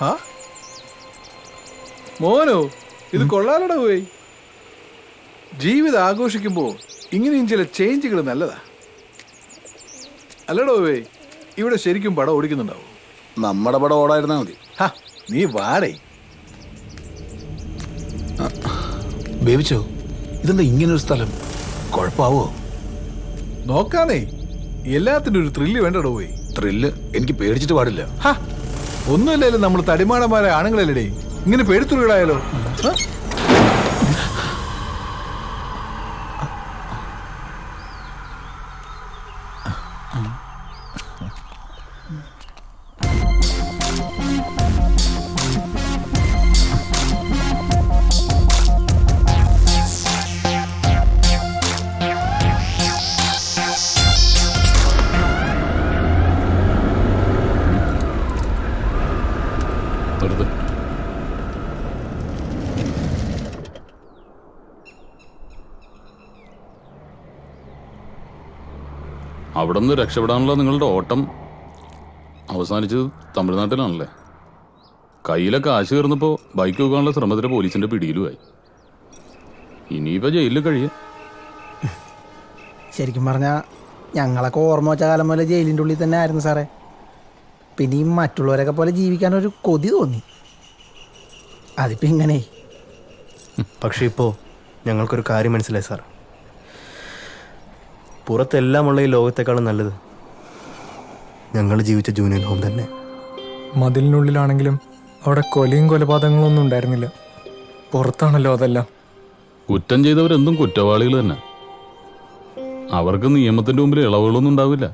ആ മോനോ, ഇത് കൊള്ളാലട പോയി. ജീവിതം ആഘോഷിക്കുമ്പോ ഇങ്ങനെയും ചില ചേഞ്ചുകൾ നല്ലതാ അല്ലടോ പോയി. ഇവിടെ ശരിക്കും പടം ഓടിക്കുന്നുണ്ടാവും. നമ്മുടെ പടം ഓടായിരുന്നാ മതി. നീ വാടേ. ബേബിച്ചോ, ഇതെന്താ ഇങ്ങനൊരു സ്ഥലം? കുഴപ്പാവോ? നോക്കാന്നേ, എല്ലാത്തിനും ഒരു ത്രില്ല് വേണ്ടടോ പോയി. ത്രില്ല് എനിക്ക് പേടിച്ചിട്ട് പാടില്ല. ഒന്നുമില്ലാലും നമ്മൾ തടിമാടന്മാരെ ആണുങ്ങളല്ലേ, ഇങ്ങനെ പേടിത്തുള്ളികളായാലോ? അവിടെ നിന്ന് രക്ഷപ്പെടാനുള്ള നിങ്ങളുടെ ഓട്ടം അവസാനിച്ചത് തമിഴ്നാട്ടിലാണല്ലേ? കയ്യിലെ കാശ് കയറുന്നപ്പോൾ ബൈക്ക് വെക്കാനുള്ള ശ്രമത്തിലെ പോലീസിന്റെ പിടിയിലുമായി. ഇനിയിപ്പോൾ ജയിലിൽ കഴിയാം. ശരിക്കും പറഞ്ഞാൽ ഞങ്ങളൊക്കെ ഓർമ്മ വെച്ച കാലം പോലെ ജയിലിൻ്റെ ഉള്ളിൽ തന്നെ ആയിരുന്നു സാറേ. പിന്നെ ഈ മറ്റുള്ളവരൊക്കെ പോലെ ജീവിക്കാനൊരു കൊതി തോന്നി. അതിപ്പോൾ ഇങ്ങനെ. പക്ഷേ ഇപ്പോൾ ഞങ്ങൾക്കൊരു കാര്യം മനസ്സിലായി സാർ. പുറത്തെല്ലാമുള്ള ഈ ലോകത്തെക്കാളും നല്ലത് ഞങ്ങൾ ജീവിച്ച ജൂനിയർ ഹോം തന്നെ. മതിലിനുള്ളിലാണെങ്കിലും അവിടെ കൊലയും കൊലപാതകങ്ങളും ഒന്നും ഉണ്ടായിരുന്നില്ല. പുറത്താണല്ലോ അതെല്ലാം. കുറ്റം ചെയ്തവരെന്തും കുറ്റവാളികൾ തന്നെ. അവർക്ക് നിയമത്തിന്റെ മുമ്പിൽ ഇളവുകളൊന്നും ഉണ്ടാവില്ല.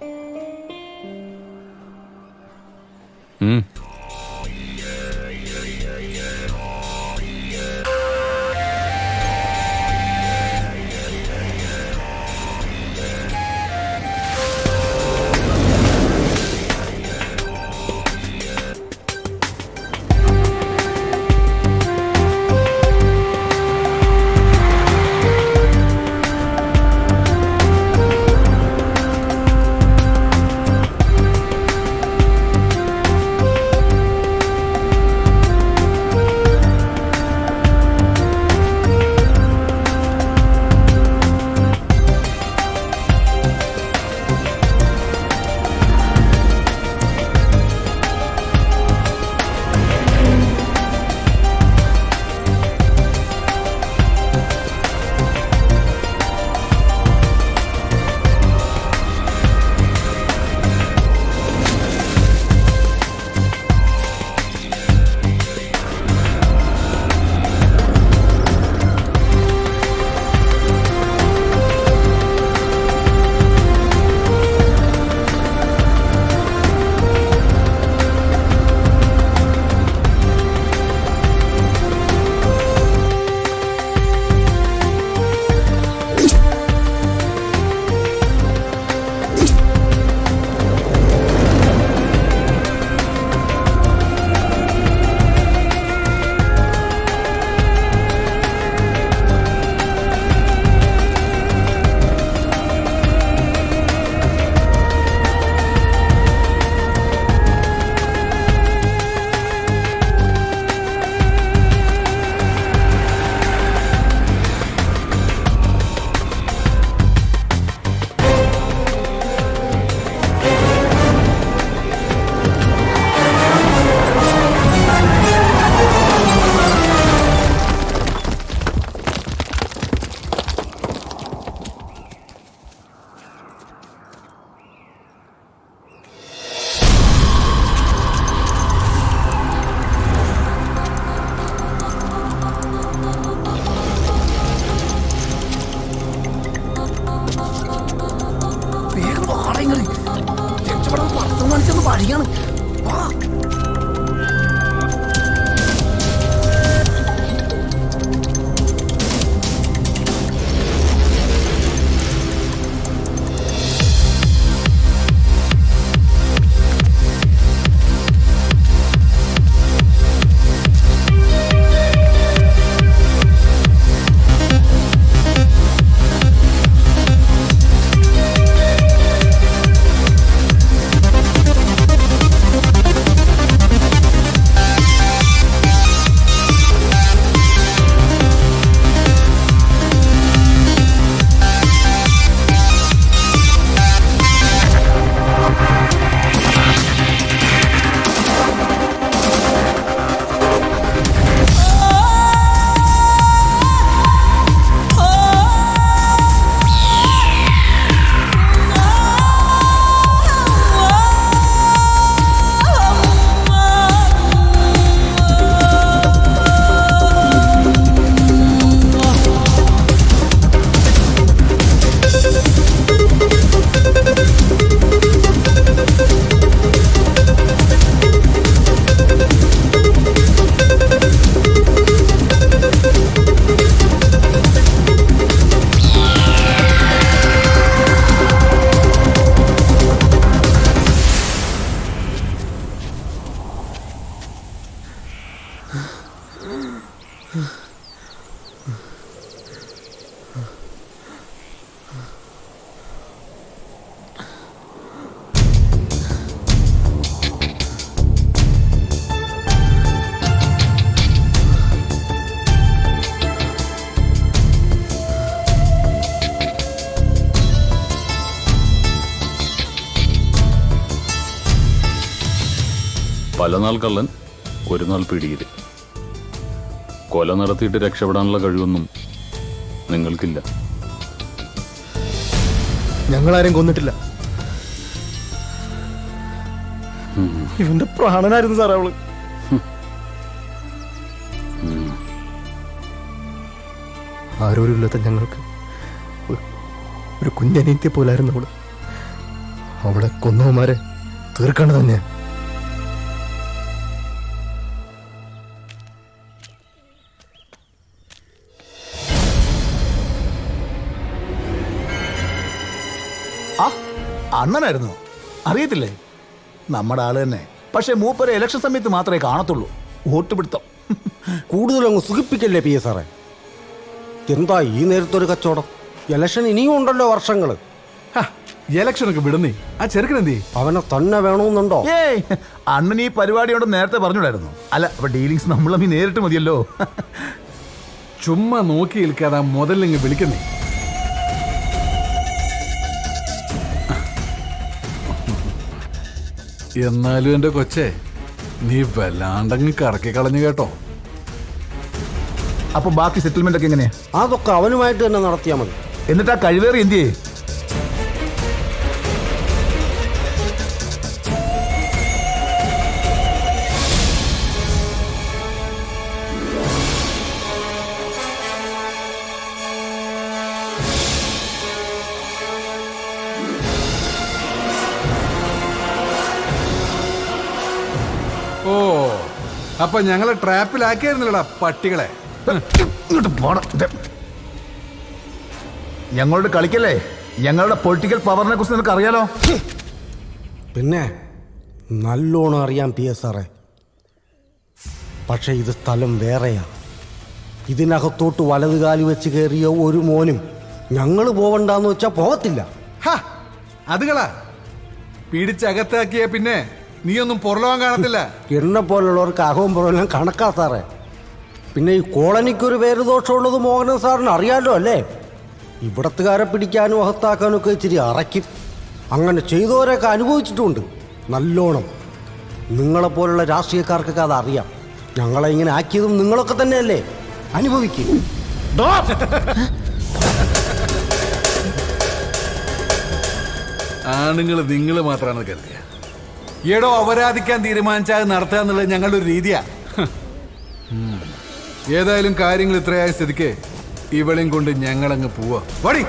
പല നാൾ കള്ളൻ ഒരു നാൾ പിടിയിൽ. കൊല നടത്തിയിട്ട് രക്ഷപ്പെടാനുള്ള കഴിവൊന്നും നിങ്ങൾക്കില്ല. ഞങ്ങളാരും കൊന്നിട്ടില്ല. ഇവന്റെ പ്രാണനായിരുന്നു സാറേ അവള്. ആരോരുമില്ലാത്ത ഞങ്ങൾക്ക് ഒരു കുഞ്ഞനീത്തിയെ പോലായിരുന്നു അവള്. അവളെ കൊന്നവന്മാരെ തീർക്കേണ്ടത് തന്നെ. ആ അണ്ണനായിരുന്നു, അറിയത്തില്ലേ? നമ്മുടെ ആള് തന്നെ. പക്ഷെ മൂപ്പരെ ഇലക്ഷൻ സമയത്ത് മാത്രമേ കാണത്തുള്ളൂ. വോട്ട് പിടുത്തം. കൂടുതലങ്ങ് സുഖിപ്പിക്കല്ലേ പി എസ് സാറേ. എന്താ ഈ നേരത്തൊരു കച്ചവടം? ഇലക്ഷൻ ഇനിയും ഉണ്ടല്ലോ വർഷങ്ങൾ. ഇലക്ഷനൊക്കെ വിടുന്നേ. ആ ചെറുക്കനെന്തേ? അവനെ തന്നെ വേണമെന്നുണ്ടോ? ഏയ്, അണ്ണൻ ഈ പരിപാടിയോട് നേരത്തെ പറഞ്ഞിടായിരുന്നു. അല്ല, അപ്പൊ ഡീലിങ്സ് നമ്മൾ നേരിട്ട് മതിയല്ലോ. ചുമ്മാ നോക്കി നിൽക്കാതെ മുതലിങ്ങ് വിളിക്കുന്നേ. എന്നാലും എന്റെ കൊച്ചേ, നീ വല്ലാണ്ടങ്ങ് കറക്കി കളഞ്ഞു കേട്ടോ. അപ്പൊ ബാക്കി സെറ്റിൽമെന്റ് ഒക്കെ എങ്ങനെയാ? അതൊക്കെ അവനുമായിട്ട് തന്നെ നടത്തിയാൽ മതി. എന്നിട്ട് ആ കഴിവേറി എന്ത് ചെയ്യേ? ഓ, അപ്പൊ ഞങ്ങളെ ട്രാപ്പിലാക്കിയായിരുന്നല്ലോടാ പട്ടികളെ. ഇങ്ങോട്ട് പോണം. ഞങ്ങളോട് കളിക്കല്ലേ? ഞങ്ങളുടെ പൊളിറ്റിക്കൽ പവറിനെ കുറിച്ച് നിനക്ക് അറിയാലോ. പിന്നെ നല്ലോണം അറിയാം പി എസ് സാറേ. പക്ഷെ ഇത് സ്ഥലം വേറെയാ. ഇതിനകത്തോട്ട് വലതുകാലി വെച്ച് കയറിയ ഒരു മോനും ഞങ്ങൾ പോവണ്ടെന്ന് വെച്ചാൽ പോകത്തില്ല. അതുകളാ പിടിച്ചകത്താക്കിയ പിന്നെ നീയൊന്നും പുറലോകം കാണത്തില്ല. എന്നെ പോലുള്ളവർക്ക് അകവും പുറമെല്ലാം കണക്കാ സാറേ. പിന്നെ ഈ കോളനിക്കൊരു പേര് ദോഷമുള്ളത് മോഹനൻ സാറിന് അറിയാലോ അല്ലേ? ഇവിടത്തുകാരെ പിടിക്കാനും അകത്താക്കാനും ഒക്കെ ഇച്ചിരി അറയ്ക്കും. അങ്ങനെ ചെയ്തവരൊക്കെ അനുഭവിച്ചിട്ടുണ്ട് നല്ലോണം. നിങ്ങളെപ്പോലുള്ള രാഷ്ട്രീയക്കാർക്കൊക്കെ അതറിയാം. ഞങ്ങളെ ഇങ്ങനെ ആക്കിയതും നിങ്ങളൊക്കെ തന്നെയല്ലേ? അനുഭവിക്കും. ആണുങ്ങൾ നിങ്ങൾ മാത്രമാണ് കരുതിയ. എടോ, അപരാധിക്കാൻ തീരുമാനിച്ചാൽ നടത്തുക എന്നുള്ളത് ഞങ്ങളുടെ ഒരു രീതിയാ. ഏതായാലും കാര്യങ്ങൾ ഇത്രയായ സ്ഥിതിക്ക് ഇവളെയും കൊണ്ട് ഞങ്ങളങ്ങ് പോവാ. വടി.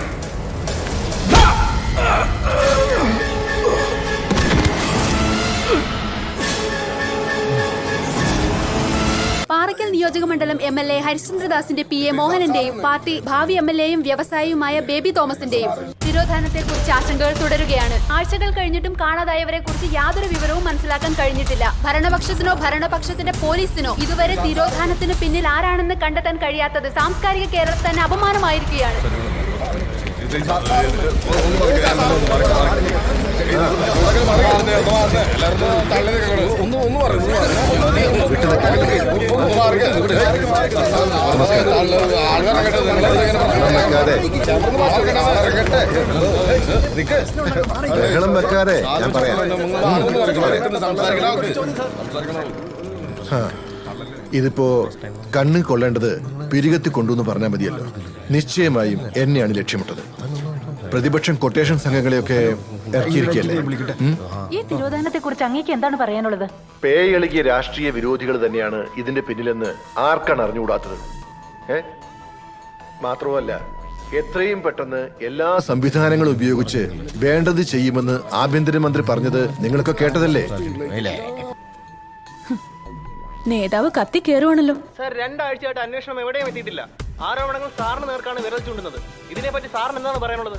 പാറയ്ക്കൽ നിയോജകമണ്ഡലം MLA ഹരിശ്ചന്ദ്രദാസിന്റെ PA മോഹനന്റെയും പാർട്ടി ഭാവി MLAയും വ്യവസായിയുമായ ബേബി തോമസിന്റെയും തിരോധാനത്തെക്കുറിച്ച് ആശങ്കകൾ തുടരുകയാണ്. ആഴ്ചകൾ കഴിഞ്ഞിട്ടും കാണാതായവരെ കുറിച്ച് യാതൊരു വിവരവും മനസ്സിലാക്കാൻ കഴിഞ്ഞിട്ടില്ല. ഭരണപക്ഷത്തിനോ ഭരണപക്ഷത്തിന്റെ പോലീസിനോ ഇതുവരെ തിരോധാനത്തിന് പിന്നിൽ ആരാണെന്ന് കണ്ടെത്താൻ കഴിയാത്തത് സാംസ്കാരിക കേരളത്തിൽ തന്നെ അപമാനമായിരിക്കുകയാണ്. ബഹളം വെക്കാതെ ഞാൻ പറയാം. ഇതിപ്പോ കണ്ണ് കൊള്ളേണ്ടത് പിരികത്തി കൊണ്ടുവന്ന് പറഞ്ഞാൽ മതിയല്ലോ. നിശ്ചയമായും എന്നെയാണ് ലക്ഷ്യമിട്ടത്. പ്രതിപക്ഷം കൊട്ടേഷൻ സംഘങ്ങളെയൊക്കെ ഇറക്കിയിരിക്കല്ലേ. ഈ തിരോധാനത്തെ കുറിച്ച് അങ്ങേക്ക് എന്താണ് പറയാനുള്ളത്? പേയെളുകിയ രാഷ്ട്രീയ വിരോധികൾ തന്നെയാണ് ഇതിന്റെ പിന്നിലെന്ന് ആർക്കാണ് അറിഞ്ഞുകൂടാത്തത്? മാത്രമല്ല, എത്രയും പെട്ടെന്ന് എല്ലാ സംവിധാനങ്ങളും ഉപയോഗിച്ച് വേണ്ടത് ചെയ്യുമെന്ന് ആഭ്യന്തരമന്ത്രി പറഞ്ഞത് നിങ്ങളൊക്കെ കേട്ടതല്ലേ? നേതാവ് കത്തി കയറുവാണല്ലോ. സാർ, 2 ആഴ്ചയായിട്ട് അന്വേഷണം എവിടെയും എത്തിയിട്ടില്ല. ആരോപണങ്ങൾ സാറിന് നേർക്കാണ് വിരൽ ചൂണ്ടുന്നത്. ഇതിനെപ്പറ്റി സാറിന് എന്താണ് പറയാനുള്ളത്?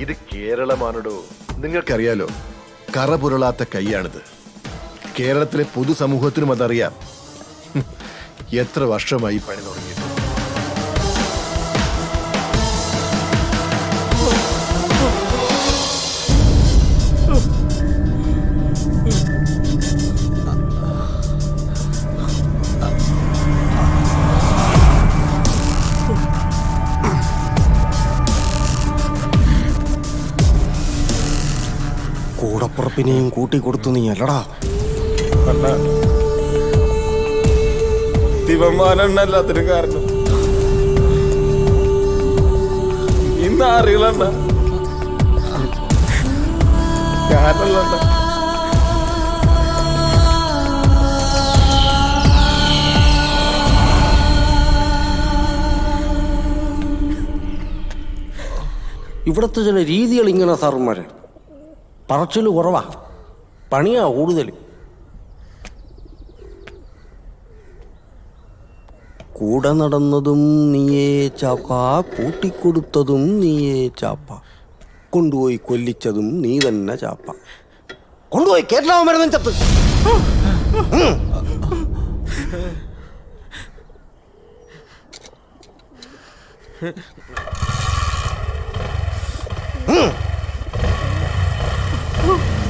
ഇത് കേരളമാണോ? നിങ്ങൾക്കറിയാലോ, കറപുരളാത്ത കൈയാണിത്. കേരളത്തിലെ പൊതുസമൂഹത്തിനും അതറിയാം. എത്ര വർഷമായി പണി തുടങ്ങിയിട്ട്. കൂടപ്പുറപ്പിനെയും കൂട്ടിക്കൊടുത്തു നീ അല്ലടാ. അണ്ണ ദിവന്മാരണ്ണ എല്ലാത്തിനും കാരണം. ഇന്ന് അറിയില്ലണ്ട ഞാനല്ലണ്ട. ഇവിടുത്തെ ചില രീതികൾ ഇങ്ങനെ സാറുമാരെ, പറച്ചിൽ കുറവാ, പണിയാ കൂടുതൽ. കൂടെ നടന്നതും നീയേ ചാപ്പ, കൂട്ടിക്കൊടുത്തതും നീയേ ചാപ്പ, കൊണ്ടുപോയി കൊല്ലിച്ചതും നീ തന്നെ ചാപ്പ, കൊണ്ടുപോയി കേരള മരുന്നും ചത്ത്.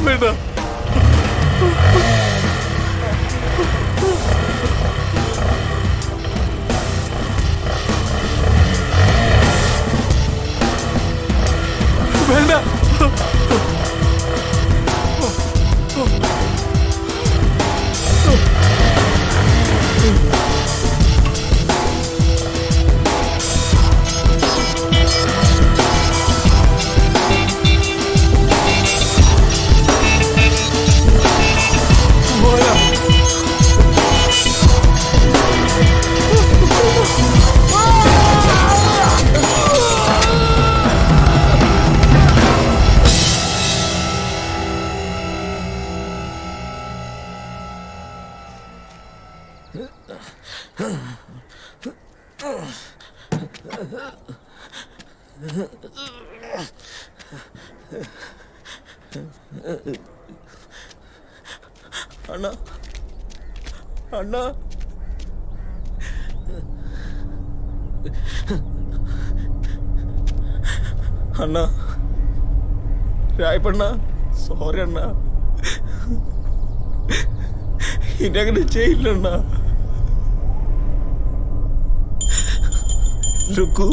വേണ്ട വേണ്ട അണ്ണ അണ്ണ അണ്ണ രായപ്പണ്ണ, സോറി അണ്ണ, ഇനി അങ്ങനെ ചെയ്യില്ലണ്ണ. ലുക്കു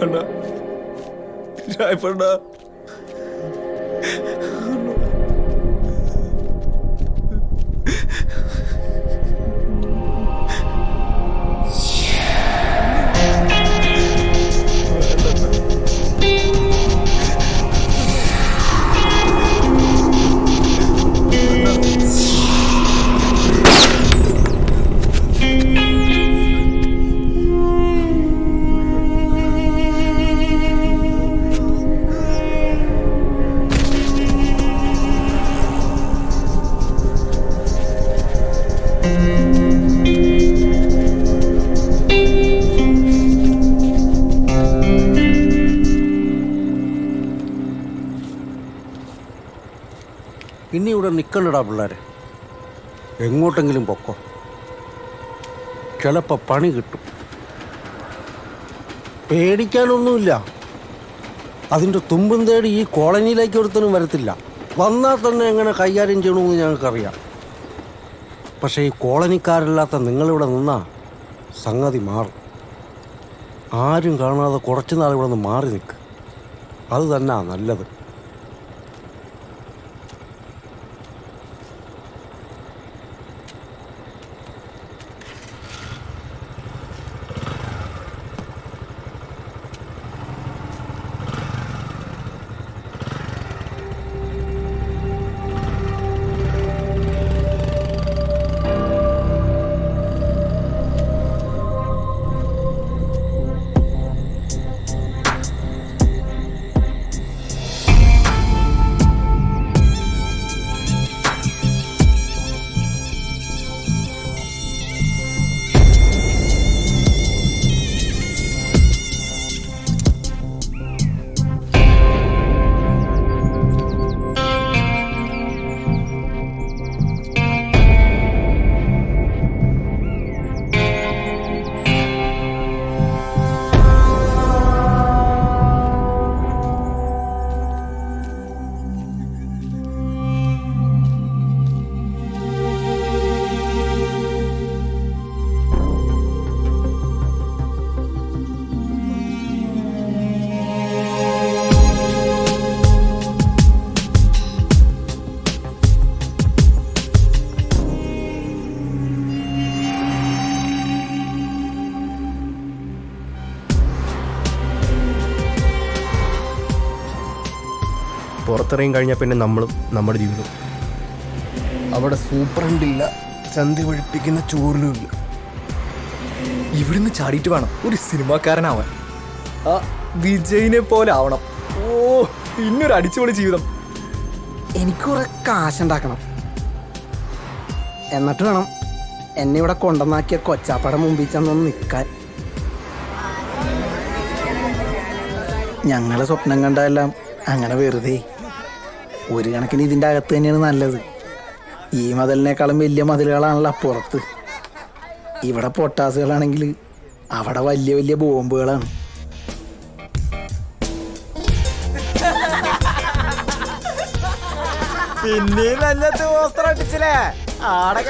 അണ്ണ, രായപ്പണ്ണ, ഇനി ഇവിടെ നിൽക്കണ്ടടാ പിള്ളേരെ, എങ്ങോട്ടെങ്കിലും പൊക്കോ, ചിലപ്പോൾ പണി കിട്ടും. പേടിക്കാനൊന്നുമില്ല. അതിൻ്റെ തുമ്പും തേടി ഈ കോളനിയിലേക്ക് ഒരുത്തനും വരത്തില്ല. വന്നാൽ തന്നെ എങ്ങനെ കൈകാര്യം ചെയ്യണമെന്ന് ഞങ്ങൾക്കറിയാം. പക്ഷേ ഈ കോളനിക്കാരില്ലാത്ത നിങ്ങളിവിടെ നിന്നാൽ സംഗതി മാറും. ആരും കാണാതെ കുറച്ച് നാൾ ഇവിടെ നിന്ന് മാറി നിൽക്കുക, അത് തന്നെയാ നല്ലത്. പുറത്തിറങ്ങി കഴിഞ്ഞാൽ പിന്നെ നമ്മളും നമ്മുടെ ജീവിതം. അവിടെ സൂപ്രണ്ടില്ല, ചന്തി ഒഴിപ്പിക്കുന്ന ചോറിലുമില്ല. ഇവിടുന്ന് ചാടിയിട്ട് വേണം ഒരു സിനിമാക്കാരനാവാൻ. ആ വിജയിനെ പോലെ ആവണം. ഓ, പിന്നൊരു അടിച്ചുപൊളി ജീവിതം. എനിക്ക് കുറെ കാശുണ്ടാക്കണം. എന്നിട്ട് വേണം എന്നെ ഇവിടെ കൊണ്ടുവന്നാക്കിയ കൊച്ചാപ്പട മുമ്പിൽ ചെന്നൊന്ന് നിൽക്കാൻ. ഞങ്ങളെ സ്വപ്നം കണ്ടതെല്ലാം അങ്ങനെ വെറുതെ. ഒരു കണക്കിന് ഇതിൻ്റെ അകത്ത് തന്നെയാണ് നല്ലത്. ഈ മതിലിനേക്കാളും വലിയ മതിലുകളാണല്ലോ അപ്പുറത്ത്. ഇവിടെ പൊട്ടാസുകളാണെങ്കിൽ അവിടെ വലിയ വലിയ ബോംബുകളാണ്. പിന്നെയും നല്ലത് വസ്ത്രം അടിച്ചില്ലേ ആടെ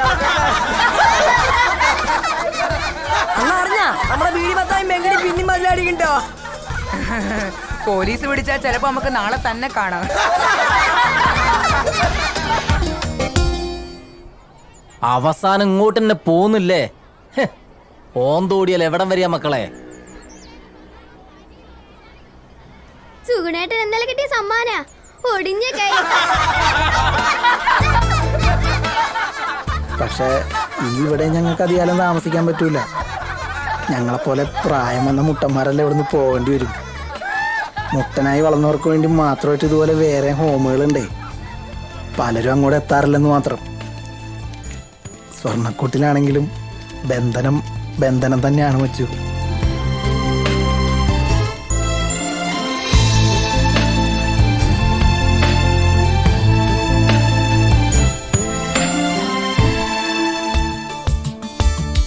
നമ്മുടെ വീടി മൊത്തം മെങ്കടി പിന്നി മതിലടിക്കണ്ടോ? പോലീസ് പിടിച്ചാൽ ചിലപ്പോ നമുക്ക് നാളെ തന്നെ കാണാം. അവസാനം ഇങ്ങോട്ട് തന്നെ പോന്നില്ലേ? ഓന്തോടിയാൽ എവിടം വരിക മക്കളെ? സുഗുണേട്ടൻ ഇന്നലെ കിട്ടിയ സമ്മാന ഒടിഞ്ഞ കൈ. പക്ഷേ ഇവിടെ ഞങ്ങൾക്ക് അധികാലം താമസിക്കാൻ പറ്റൂല. ഞങ്ങളെപ്പോലെ പ്രായം വന്ന മുട്ടന്മാരെല്ലാം ഇവിടുന്ന് പോകേണ്ടി വരും. മുട്ടനായി വളർന്നവർക്ക് വേണ്ടി മാത്രമായിട്ട് ഇതുപോലെ വേറെ ഹോമുകളുണ്ടേ. പലരും അങ്ങോട്ട് എത്താറില്ലെന്ന് മാത്രം. സ്വർണ്ണക്കൂട്ടിലാണെങ്കിലും ബന്ധനം തന്നെയാണ് വെച്ചു.